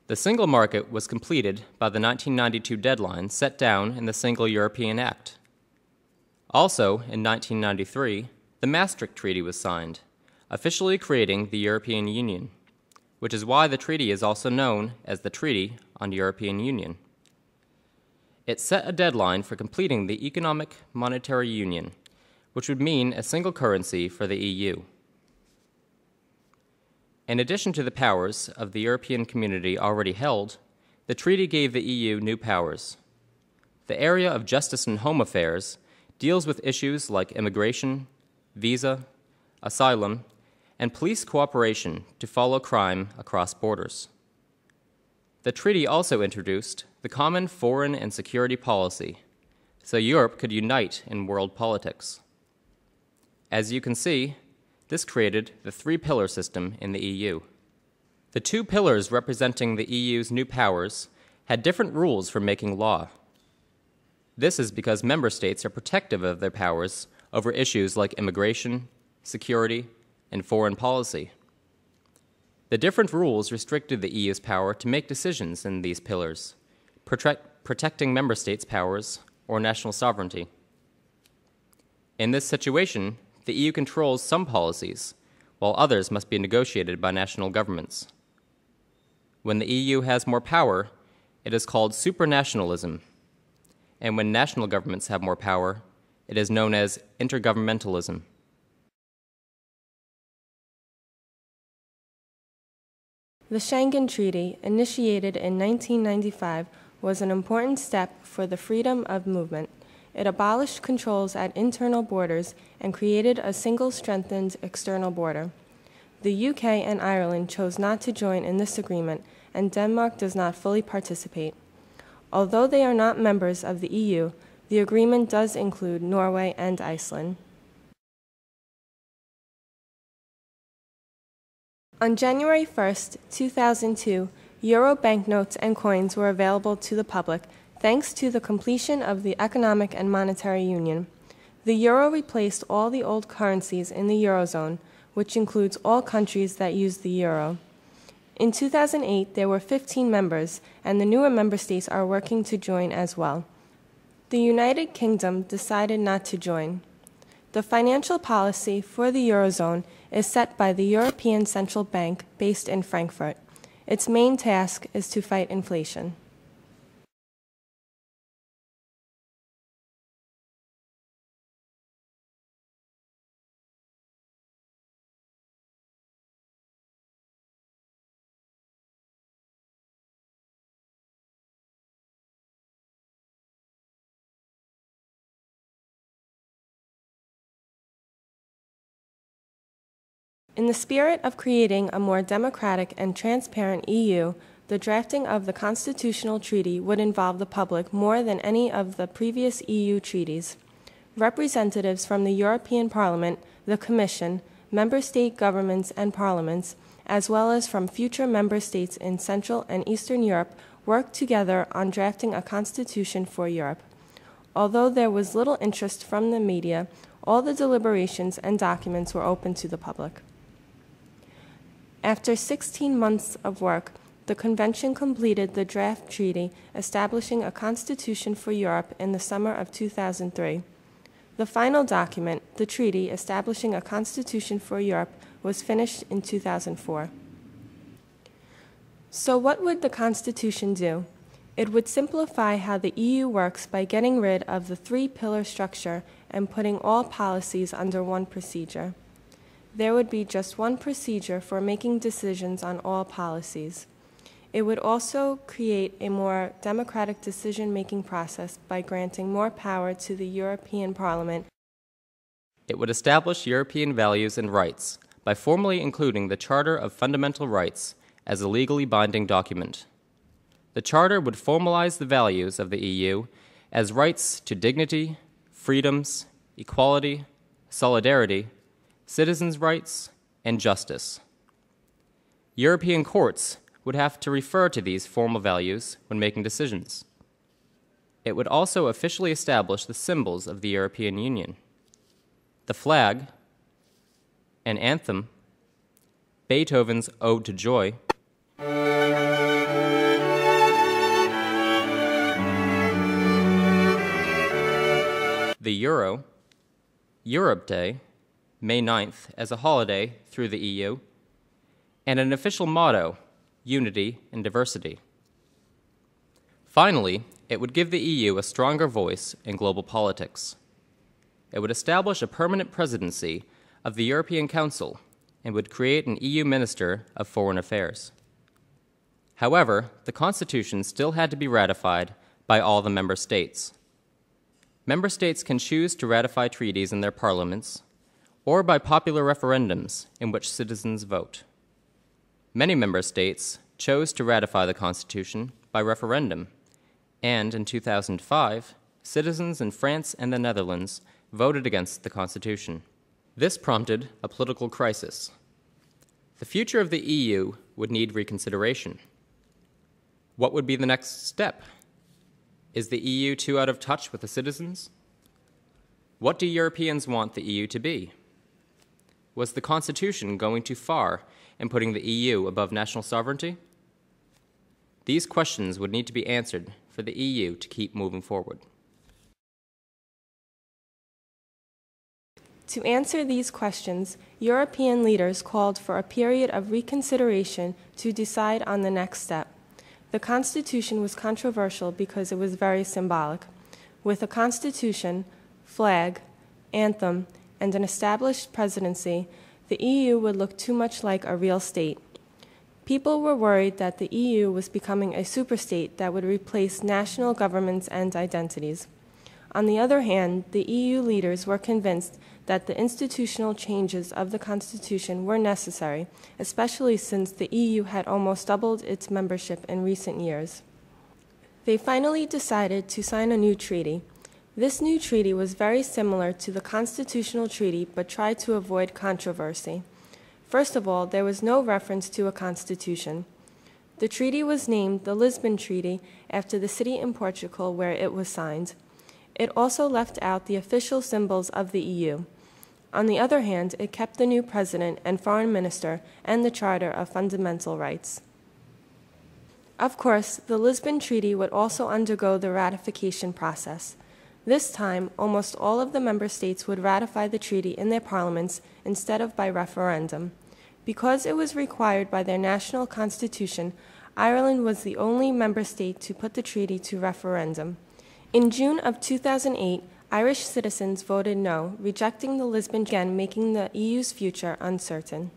The single market was completed by the 1992 deadline set down in the Single European Act. Also, in 1993, the Maastricht Treaty was signed, officially creating the European Union, which is why the treaty is also known as the Treaty on European Union. It set a deadline for completing the Economic Monetary Union, which would mean a single currency for the EU. In addition to the powers of the European Community already held, the treaty gave the EU new powers. The area of justice and home affairs deals with issues like immigration, visa, asylum, and police cooperation to follow crime across borders. The treaty also introduced the common foreign and security policy, so Europe could unite in world politics. As you can see, this created the three-pillar system in the EU. The two pillars representing the EU's new powers had different rules for making law. This is because member states are protective of their powers over issues like immigration, security, and foreign policy. The different rules restricted the EU's power to make decisions in these pillars, protecting member states' powers or national sovereignty. In this situation, the EU controls some policies, while others must be negotiated by national governments. When the EU has more power, it is called supranationalism, and when national governments have more power, it is known as intergovernmentalism. The Schengen Treaty, initiated in 1995, was an important step for the freedom of movement. It abolished controls at internal borders and created a single strengthened external border. The UK and Ireland chose not to join in this agreement, and Denmark does not fully participate. Although they are not members of the EU, the agreement does include Norway and Iceland. On January 1, 2002, Euro banknotes and coins were available to the public thanks to the completion of the Economic and Monetary Union. The euro replaced all the old currencies in the Eurozone, which includes all countries that use the euro. In 2008, there were 15 members, and the newer member states are working to join as well. The United Kingdom decided not to join. The financial policy for the Eurozone is set by the European Central Bank based in Frankfurt. Its main task is to fight inflation. In the spirit of creating a more democratic and transparent EU, the drafting of the constitutional treaty would involve the public more than any of the previous EU treaties. Representatives from the European Parliament, the Commission, member state governments and parliaments, as well as from future member states in Central and Eastern Europe, worked together on drafting a constitution for Europe. Although there was little interest from the media, all the deliberations and documents were open to the public. After 16 months of work, the Convention completed the draft treaty establishing a constitution for Europe in the summer of 2003. The final document, the treaty establishing a constitution for Europe, was finished in 2004. So what would the Constitution do? It would simplify how the EU works by getting rid of the three-pillar structure and putting all policies under one procedure. There would be just one procedure for making decisions on all policies. It would also create a more democratic decision-making process by granting more power to the European Parliament. It would establish European values and rights by formally including the Charter of Fundamental Rights as a legally binding document. The Charter would formalize the values of the EU as rights to dignity, freedoms, equality, solidarity, citizens' rights, and justice. European courts would have to refer to these formal values when making decisions. It would also officially establish the symbols of the European Union: the flag, an anthem, Beethoven's Ode to Joy, the Euro, Europe Day, May 9th, as a holiday through the EU, and an official motto, Unity in Diversity. Finally, it would give the EU a stronger voice in global politics. It would establish a permanent presidency of the European Council and would create an EU Minister of Foreign Affairs. However, the Constitution still had to be ratified by all the member states. Member states can choose to ratify treaties in their parliaments or by popular referendums in which citizens vote. Many member states chose to ratify the Constitution by referendum, and in 2005, citizens in France and the Netherlands voted against the Constitution. This prompted a political crisis. The future of the EU would need reconsideration. What would be the next step? Is the EU too out of touch with the citizens? What do Europeans want the EU to be? Was the Constitution going too far in putting the EU above national sovereignty? These questions would need to be answered for the EU to keep moving forward. To answer these questions, European leaders called for a period of reconsideration to decide on the next step. The Constitution was controversial because it was very symbolic. With a constitution, flag, anthem, and an established presidency, the EU would look too much like a real state. People were worried that the EU was becoming a superstate that would replace national governments and identities. On the other hand, the EU leaders were convinced that the institutional changes of the Constitution were necessary, especially since the EU had almost doubled its membership in recent years. They finally decided to sign a new treaty. This new treaty was very similar to the constitutional treaty but tried to avoid controversy. First of all, there was no reference to a constitution. The treaty was named the Lisbon Treaty after the city in Portugal where it was signed. It also left out the official symbols of the EU. On the other hand, it kept the new president and foreign minister and the Charter of Fundamental Rights. Of course, the Lisbon Treaty would also undergo the ratification process. This time, almost all of the member states would ratify the treaty in their parliaments instead of by referendum. Because it was required by their national constitution, Ireland was the only member state to put the treaty to referendum. In June of 2008, Irish citizens voted no, rejecting the Lisbon Treaty, again making the EU's future uncertain.